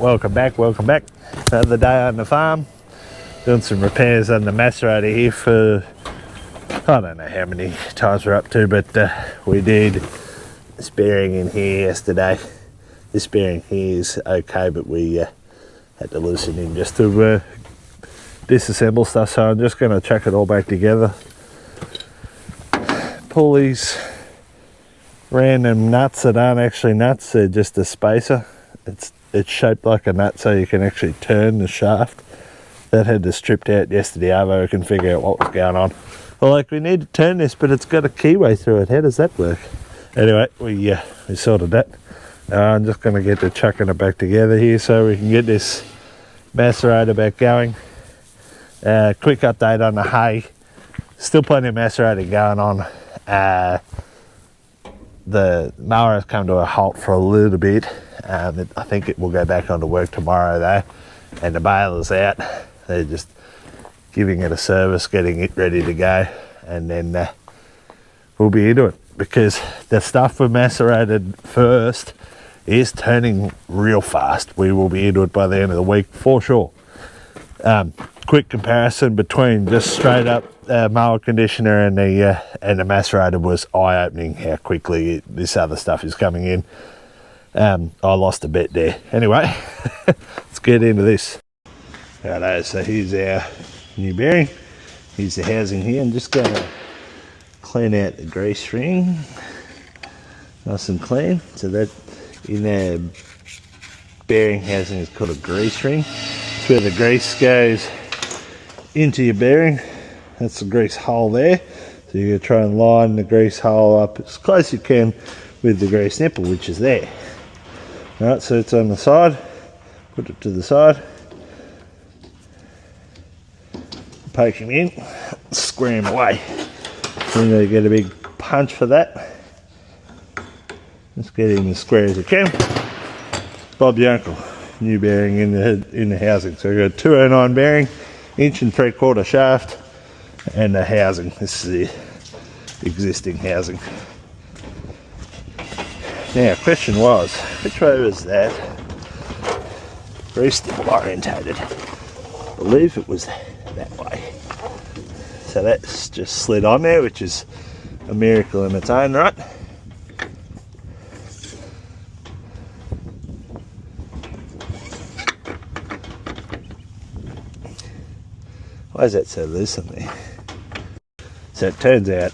welcome back. Another day on the farm, doing some repairs on the macerator here for, I don't know how many times we're up to, but we did this bearing in here yesterday. This bearing here is okay, but we had to loosen him just to disassemble stuff, so I'm just going to chuck it all back together. Pull these random nuts that aren't actually nuts, they're just a spacer. It's shaped like a nut so you can actually turn the shaft. That had to stripped out yesterday. Arvo can figure out what was going on. Well, like, we need to turn this, but it's got a keyway through it. How does that work? Anyway, we sorted that. I'm just going to get to chucking it back together here so we can get this macerator back going. Quick update on the hay. Still plenty of macerator going on. The mower has come to a halt for a little bit. I think it will go back onto work tomorrow though, and the baler's out. They're just giving it a service, getting it ready to go, and then we'll be into it, because the stuff we macerated first is turning real fast. We will be into it by the end of the week for sure. Quick comparison between just straight up mower conditioner and the macerator was eye-opening how quickly this other stuff is coming in. I lost a bet there. Anyway, let's get into this. Righto, so here's our new bearing. Here's the housing here. I'm just going to clean out the grease ring, nice and clean. So that in our bearing housing is called a grease ring. It's where the grease goes into your bearing. That's the grease hole there. So you're going to try and line the grease hole up as close as you can with the grease nipple, which is there. Alright, so it's on the side. Put it to the side. Poke him in. Square him away. Then you get a big punch for that. Let's get him as square as you can. Bob your uncle. New bearing in the housing. So we've got a 209 bearing, 1.75 inch shaft, and the housing. This is the existing housing. Now, question was, which way was that grease nipple orientated? I believe it was that way. So that's just slid on there, which is a miracle in its own right. Why is that so loose on there? So it turns out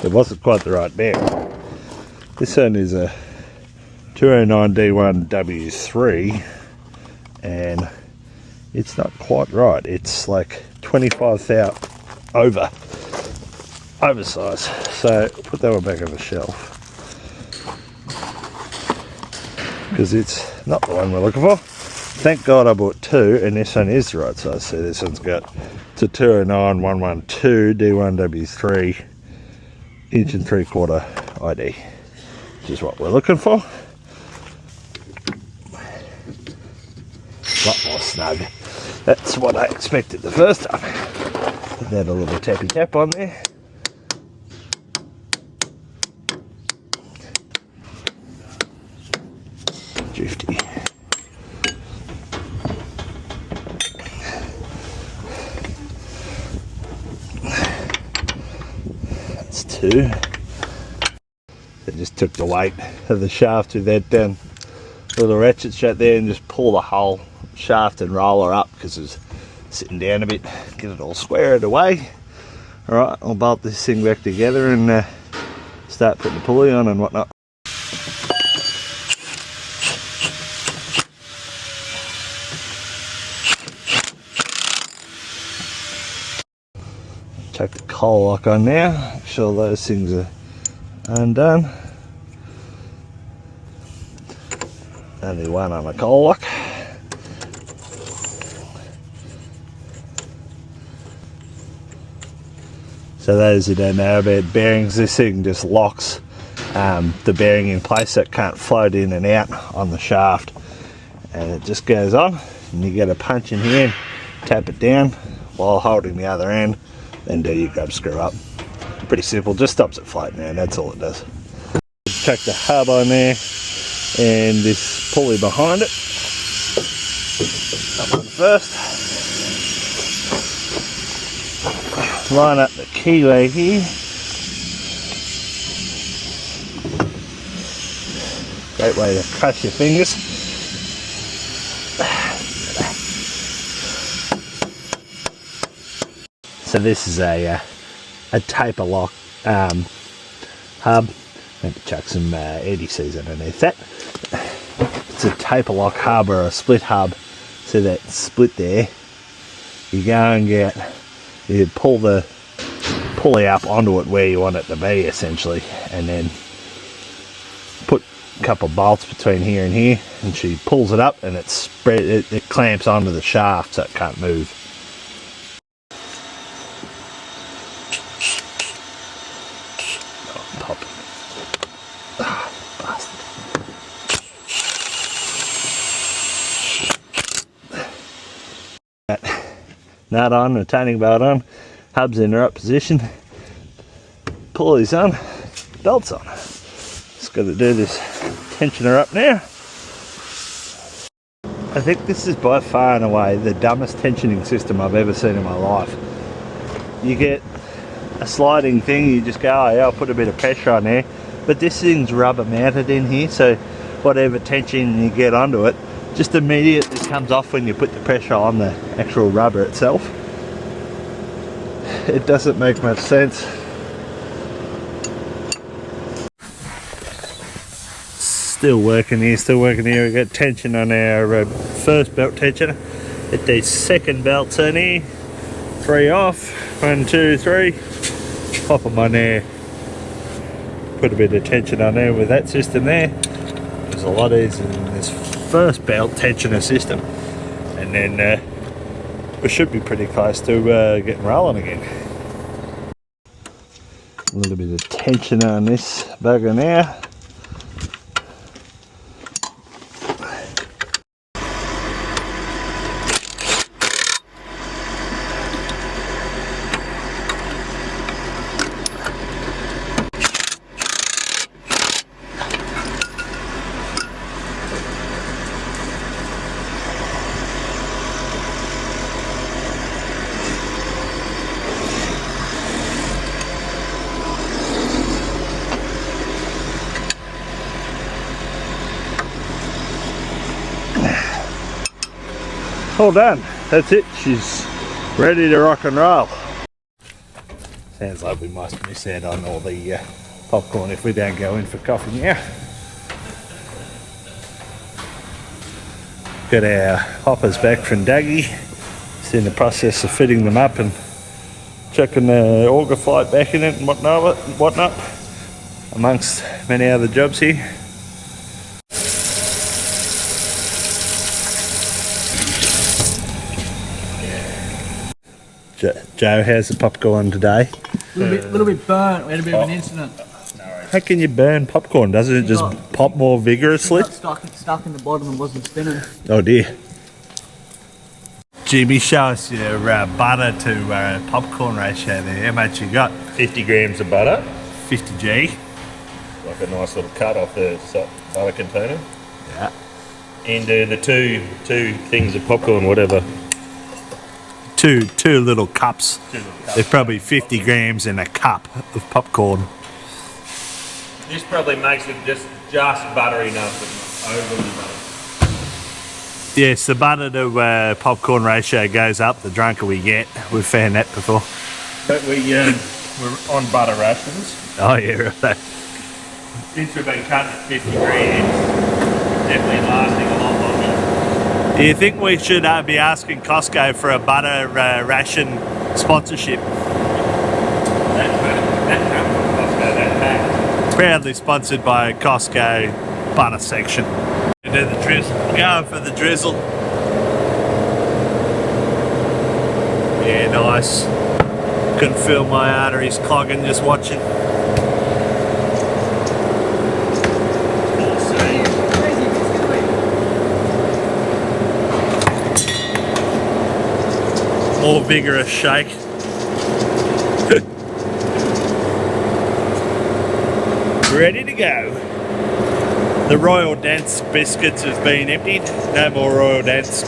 it wasn't quite the right bearing. This one is a 209D1W3 and it's not quite right. It's like 25,000 oversized. So put that one back on the shelf, because it's not the one we're looking for. Thank God I bought two, and this one is the right size. So this one's got, it's a 209-112 D1W3 1.75 ID, which is what we're looking for. A lot more snug. That's what I expected the first time. Put that a little tappy tap on there. Drifty. That's two. I just took the weight of the shaft with that little ratchet strap there and just pull the whole shaft and roller up, because it's sitting down a bit. Get it all squared away. Alright, I'll bolt this thing back together and start putting the pulley on and whatnot. Chuck the coal lock on now, make sure those things are undone. Only one on a coal lock. So those who don't know about bearings, this thing just locks the bearing in place so it can't float in and out on the shaft, and it just goes on, and you get a punch in here, tap it down while holding the other end, then do your grub screw up. Pretty simple, just stops it floating out, that's all it does. Chuck the hub on there and this pulley behind it. That one first. Line up the keyway here. Great way to crush your fingers. So this is a taper lock hub. Maybe chuck some EDCs underneath that. It's a taper lock hub or a split hub. So that split there, you go and you pull the pulley up onto it where you want it to be essentially, and then put a couple of bolts between here and here, and she pulls it up and it clamps onto the shaft so it can't move. Oh, pop it. Ah, bastard. Nut on, retaining belt on, hubs in the right position, pulleys on, belts on. Just got to do this tensioner up now. I think this is by far and away the dumbest tensioning system I've ever seen in my life. You get a sliding thing, you just go, oh yeah, I'll put a bit of pressure on there, but this thing's rubber mounted in here, so whatever tension you get onto it just immediately comes off when you put the pressure on the actual rubber itself. It doesn't make much sense. Still working here, we got tension on our first belt tensioner. Get these second belts in here, 3 off, 1, 2, 3, pop them on there, put a bit of tension on there with that system there. There's a lot easier than this first belt tensioner system, and then we should be pretty close to getting rolling again. A little bit of tension on this bugger now. All done. That's it. She's ready to rock and roll. Sounds like we must miss out on all the popcorn if we don't go in for coffee now. Got our hoppers back from Dougie. Just in the process of fitting them up and chucking the auger flight back in it and whatnot, amongst many other jobs here. Joe, how's the popcorn today? A little bit burnt. We had a bit of an incident. How can you burn popcorn? Doesn't it just pop more vigorously? It got stuck in the bottom and wasn't spinning. Oh dear. Jimmy, show us your butter to popcorn ratio there. How much you got? 50 grams of butter. 50G. Like a nice little cut off the butter container. Yeah. Into the two things of popcorn, whatever. Two little cups. There's probably 50 grams in a cup of popcorn. This probably makes it just buttery enough, but not overly butter. Yes, the butter to popcorn ratio goes up the drunker we get. We've found that before. But we're on butter rations. Oh yeah, right. Since we've been cutting at 50 grams, definitely lasting a lot longer. Do you think we should be asking Costco for a butter ration sponsorship? That comes from Costco, that pack. Proudly sponsored by Costco butter section. Do the drizzle. Going for the drizzle. Yeah, nice. Couldn't feel my arteries clogging just watching. More vigorous shake. Ready to go. The Royal Dance biscuits have been emptied. No more Royal Dance.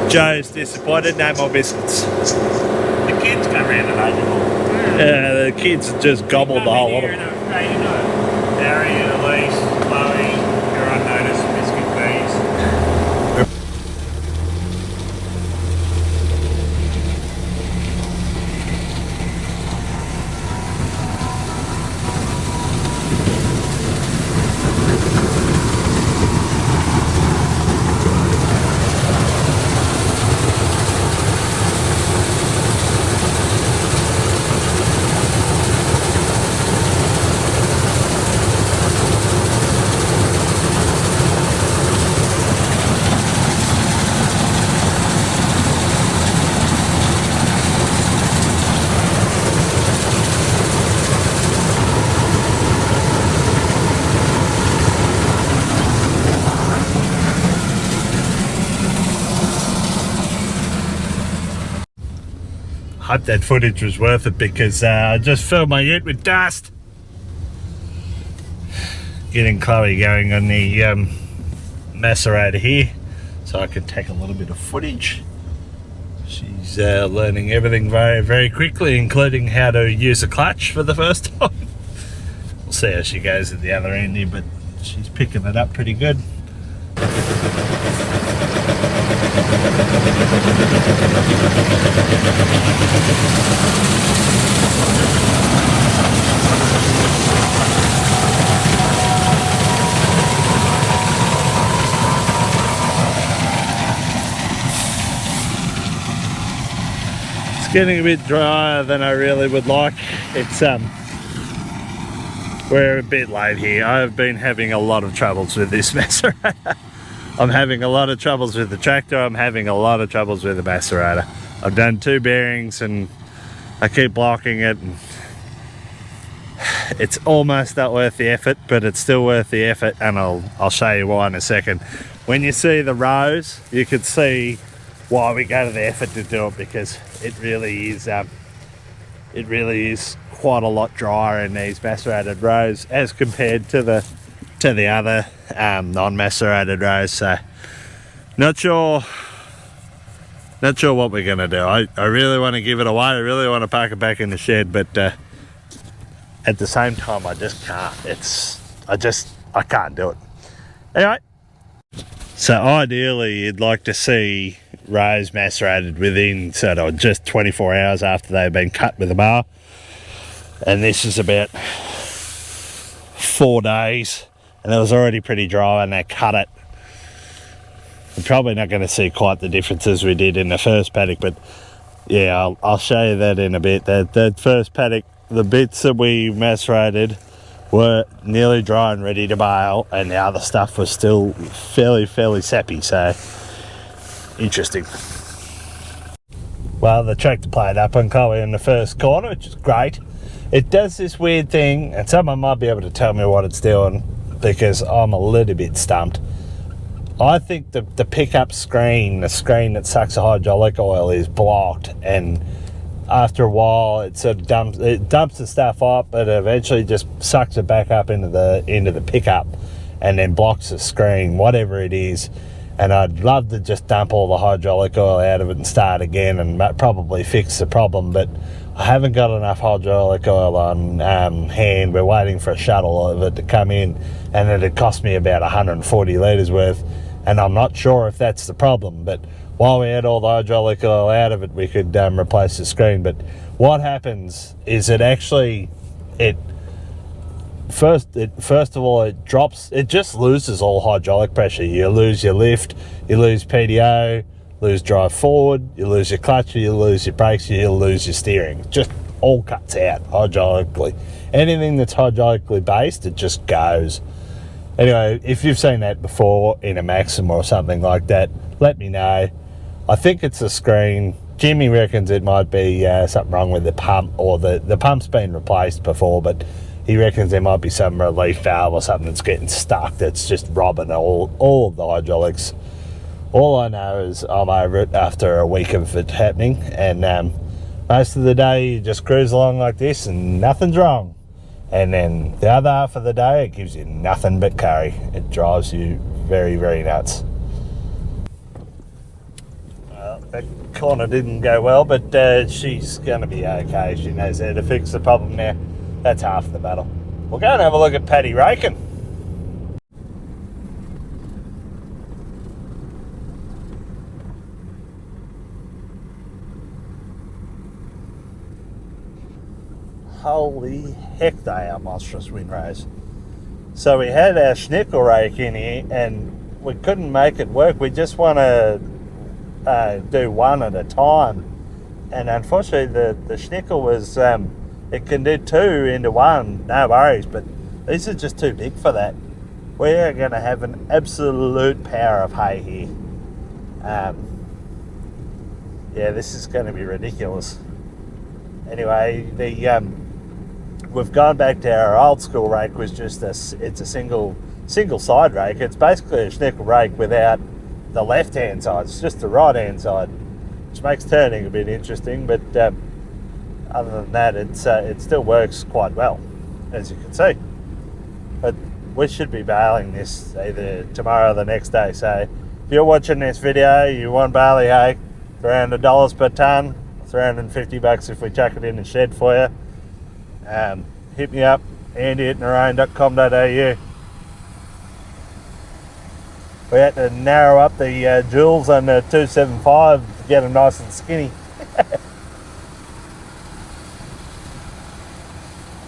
Joe's disappointed, no more biscuits. The kids come round and eat it all. Yeah, the kids just gobbled the whole lot of it. Harry, Elise, Chloe, you're on notice, biscuit please. Hope that footage was worth it because I just filled my ute with dust. Getting Chloe going on the macerator here so I can take a little bit of footage. She's learning everything very, very quickly, including how to use a clutch for the first time. We'll see how she goes at the other end here, but she's picking it up pretty good. It's getting a bit drier than I really would like. It's we're a bit late here. I've been having a lot of troubles with this macerator. I'm having a lot of troubles with the tractor. I'm having a lot of troubles with the macerator. I've done 2 bearings and I keep blocking it. And it's almost not worth the effort, but it's still worth the effort, and I'll show you why in a second. When you see the rows, you can see why we go to the effort to do it, because it really is quite a lot drier in these macerated rows as compared to the other non-macerated rows. So not sure what we're gonna do. I really want to give it away. I really want to park it back in the shed, but at the same time I just can't. I can't do it. Anyway, so ideally you'd like to see rows macerated within sort of just 24 hours after they've been cut with a bar, and this is about 4 days, and it was already pretty dry and they cut it. We're probably not going to see quite the differences we did in the first paddock, but yeah, I'll show you that in a bit. That first paddock, the bits that we macerated were nearly dry and ready to bale, and the other stuff was still fairly sappy, so interesting. Well, the tractor played up on Chloe in the first corner, which is great. It does this weird thing, and someone might be able to tell me what it's doing, because I'm a little bit stumped. I think the pickup screen, the screen that sucks the hydraulic oil, is blocked, and after a while it sort of dumps the stuff up, but eventually just sucks it back up into the pickup and then blocks the screen, whatever it is. And I'd love to just dump all the hydraulic oil out of it and start again and probably fix the problem, but I haven't got enough hydraulic oil on hand. We're waiting for a shuttle of it to come in, and it'd cost me about 140 litres worth, and I'm not sure if that's the problem. But while we had all the hydraulic oil out of it, we could replace the screen. But what happens is first of all, it drops, it just loses all hydraulic pressure. You lose your lift, you lose PDO, lose drive forward, you lose your clutch, you lose your brakes, you lose your steering. It just all cuts out hydraulically. Anything that's hydraulically based, it just goes. Anyway, if you've seen that before in a Maxim or something like that, let me know. I think it's the screen. Jimmy reckons it might be something wrong with the pump, or the pump's been replaced before, but he reckons there might be some relief valve or something that's getting stuck that's just robbing all of the hydraulics. All I know is I'm over it after a week of it happening, and most of the day you just cruise along like this and nothing's wrong. And then the other half of the day it gives you nothing but curry. It drives you very, very nuts. that corner didn't go well, but she's going to be okay. She knows how to fix the problem now. That's half the battle. We'll go and have a look at Paddy Raking. Holy heck, they are monstrous windrows. So we had our schnickel rake in here and we couldn't make it work. We just want to do one at a time. And unfortunately the schnickel was, it can do two into one, no worries, but these are just too big for that. We are going to have an absolute power of hay here. Yeah, this is going to be ridiculous. Anyway, we've gone back to our old school rake, was just it's a single side rake. It's basically a schnickel rake without the left hand side. It's just the right hand side, which makes turning a bit interesting. But other than that, it still works quite well, as you can see. But we should be baling this either tomorrow or the next day. So if you're watching this video, you want barley hay, it's around $1 per tonne. $350 if we chuck it in the shed for you. Hit me up, andy@narone.com.au. We had to narrow up the joules on the 275 to get them nice and skinny.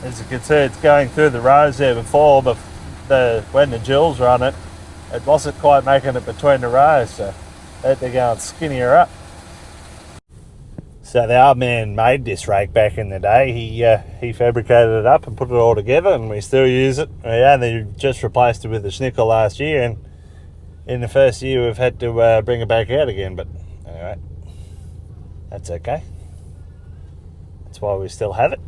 As you can see, it's going through the rows there before, but when the joules were on it, it wasn't quite making it between the rows, so they had to go and skinny her up. So the old man made this rake back in the day. He fabricated it up and put it all together, and we still use it. We only just replaced it with a schnickel last year, and in the first year we've had to bring it back out again. But anyway, that's okay. That's why we still have it.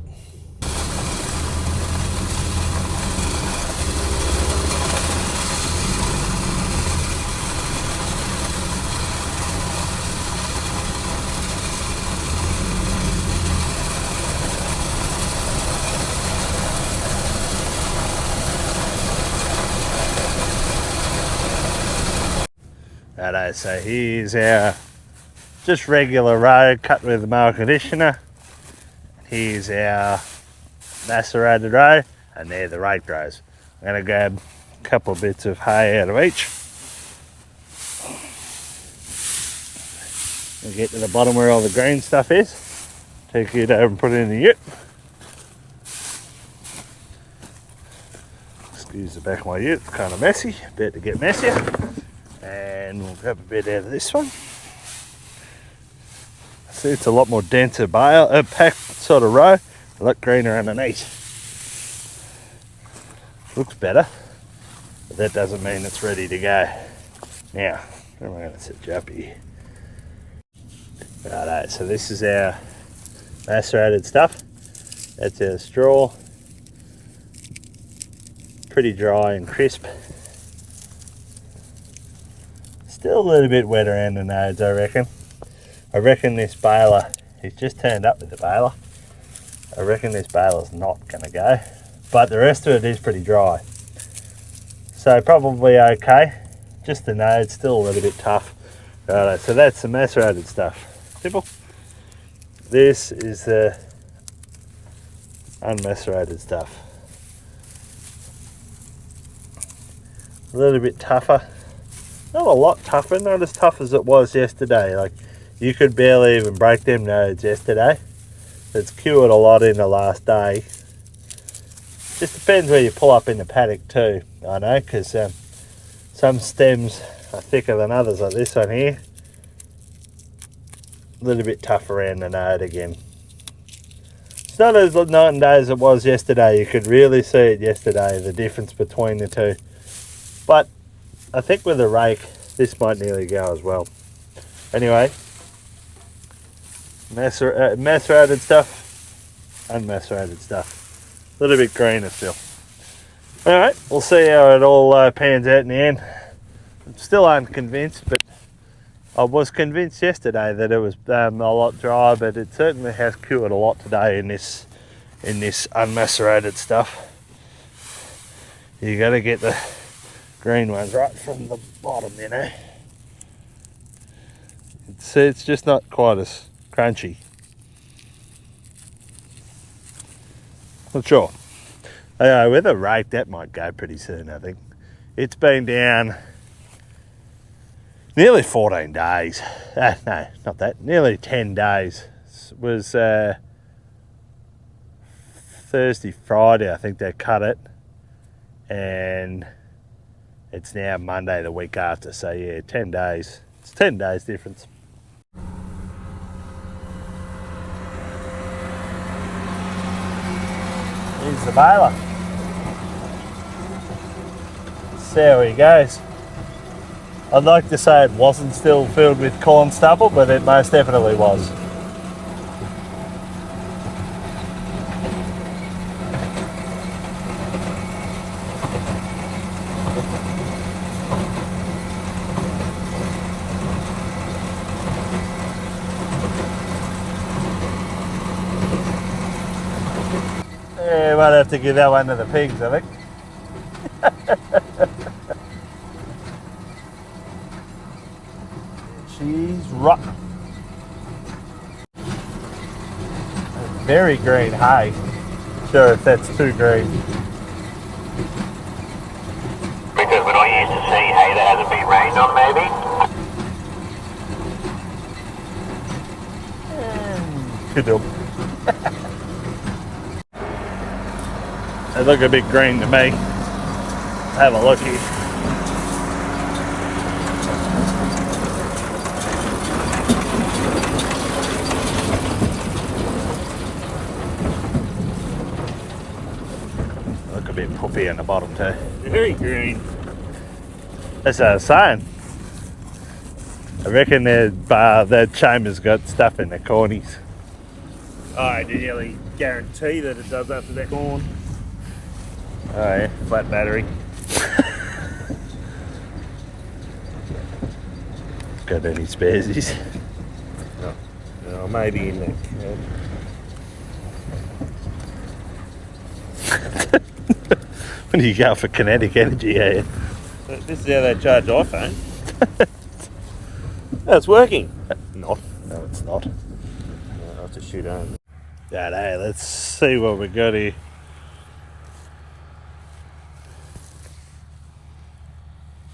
Righto, so here's our just regular row cut with the mower conditioner. Here's our macerated row, and they're the rake rows. I'm going to grab a couple of bits of hay out of each. We'll get to the bottom where all the green stuff is. Take it over and put it in the ute. Excuse the back of my ute, it's kind of messy, about to get messier. And we'll grab a bit out of this one. See, it's a lot more denser bale, packed sort of row, a lot greener underneath. Looks better, but that doesn't mean it's ready to go. Now, where am I going to set you up here? Righto, so this is our macerated stuff. That's our straw. Pretty dry and crisp. Still a little bit wet around the nodes, I reckon. I reckon this baler, he's just turned up with the baler. I reckon this baler's not going to go, but the rest of it is pretty dry. So probably okay. Just the nodes, still a little bit tough. Righto, so that's the macerated stuff. Simple. This is the unmacerated stuff. A little bit tougher. Not a lot tougher, not as tough as it was yesterday. Like, you could barely even break them nodes yesterday. It's cured a lot in the last day. Just depends where you pull up in the paddock too, I know, because some stems are thicker than others, like this one here. A little bit tough around the node again. It's not as night and day as it was yesterday. You could really see it yesterday, the difference between the two. But I think with a rake, this might nearly go as well. Anyway, macerated stuff, unmacerated stuff. A little bit greener still. Alright, we'll see how it all pans out in the end. I'm still unconvinced, but I was convinced yesterday that it was a lot drier, but it certainly has cured a lot today in this unmacerated stuff. You got to get the green ones right from the bottom, you know. it's just not quite as crunchy. Not sure. With a rake, that might go pretty soon, I think. It's been down nearly 14 days. No, not that. Nearly 10 days. It was Thursday, Friday, I think they cut it. And it's now Monday the week after. So, yeah, 10 days. It's 10 days difference. Here's the baler. See how he goes. I'd like to say it wasn't still filled with corn stubble, but it most definitely was. Yeah, might have to give that one to the pigs, I think. She's rotten. Very green hay. Sure if that's too green. Because we're not used to seeing hay that hasn't been rained on, maybe? Good job. They look a bit green to me. Have a look here. Look a bit puffy on the bottom too. Very green. That's what I was saying. I reckon that chamber's got stuff in the cornies. I nearly guarantee that it does after that corn. Oh yeah, flat battery. Got any sparesies? No, maybe in that. When you go for kinetic energy, yeah. This is how they charge iPhone. Oh, it's working. Not. No, it's not. I'll have to shoot home. Yeah, hey, let's see what we got here.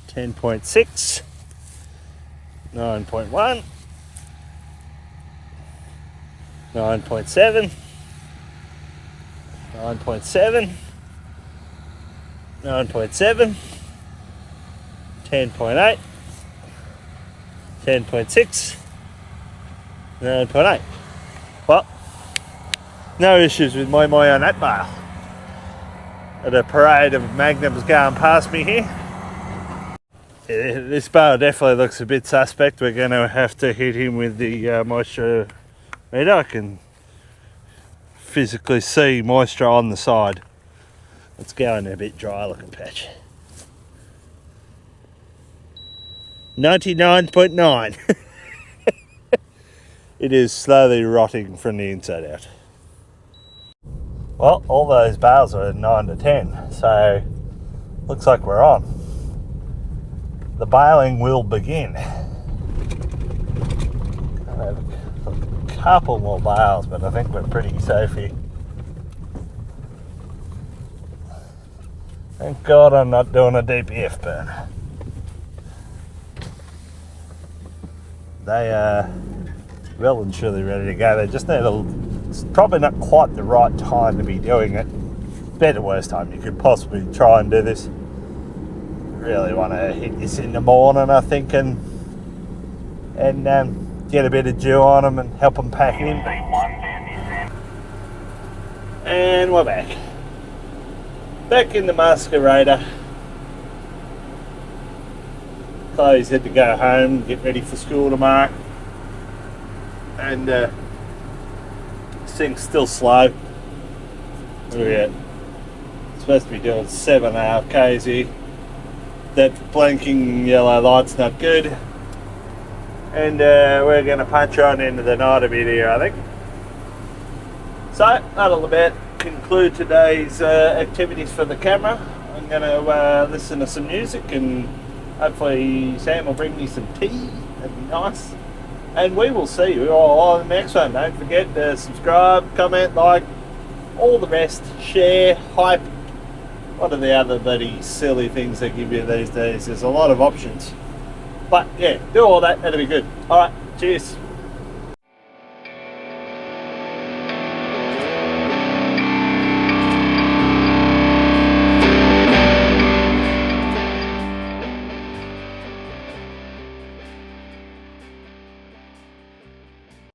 10.6, 9.1, 9.7, 9.7, 9.7, 10.8, 10.6, 9.8. Well, no issues with my on that bale. At a parade of magnums going past me here. This bale definitely looks a bit suspect. We're going to have to hit him with the moisture meter. I can physically see moisture on the side. Let's go in a bit dry looking patch. 99.9. It is slowly rotting from the inside out. Well, all those bales are 9 to 10, so looks like we're on. The baling will begin. I have a couple more bales, but I think we're pretty safe here. Thank God I'm not doing a DPF burn. They are well and truly ready to go. They just need it's probably not quite the right time to be doing it. Better worst time you could possibly try and do this. Really want to hit this in the morning, I think, and get a bit of dew on them and help them pack in. And we're back. Back in the macerator. Chloe's had to go home, get ready for school tomorrow. And this thing's still slow. Look at it. Supposed to be doing 7.5 k's here. That blinking yellow light's not good. And we're going to punch on into the night a bit here, I think. So, that'll about conclude today's activities for the camera. I'm going to listen to some music and hopefully Sam will bring me some tea. That'd be nice. And we will see you all on the next one. Don't forget to subscribe, comment, like, all the rest, share, hype. What are the other bloody silly things they give you these days? There's a lot of options. But yeah, do all that, that'll be good. Alright, cheers.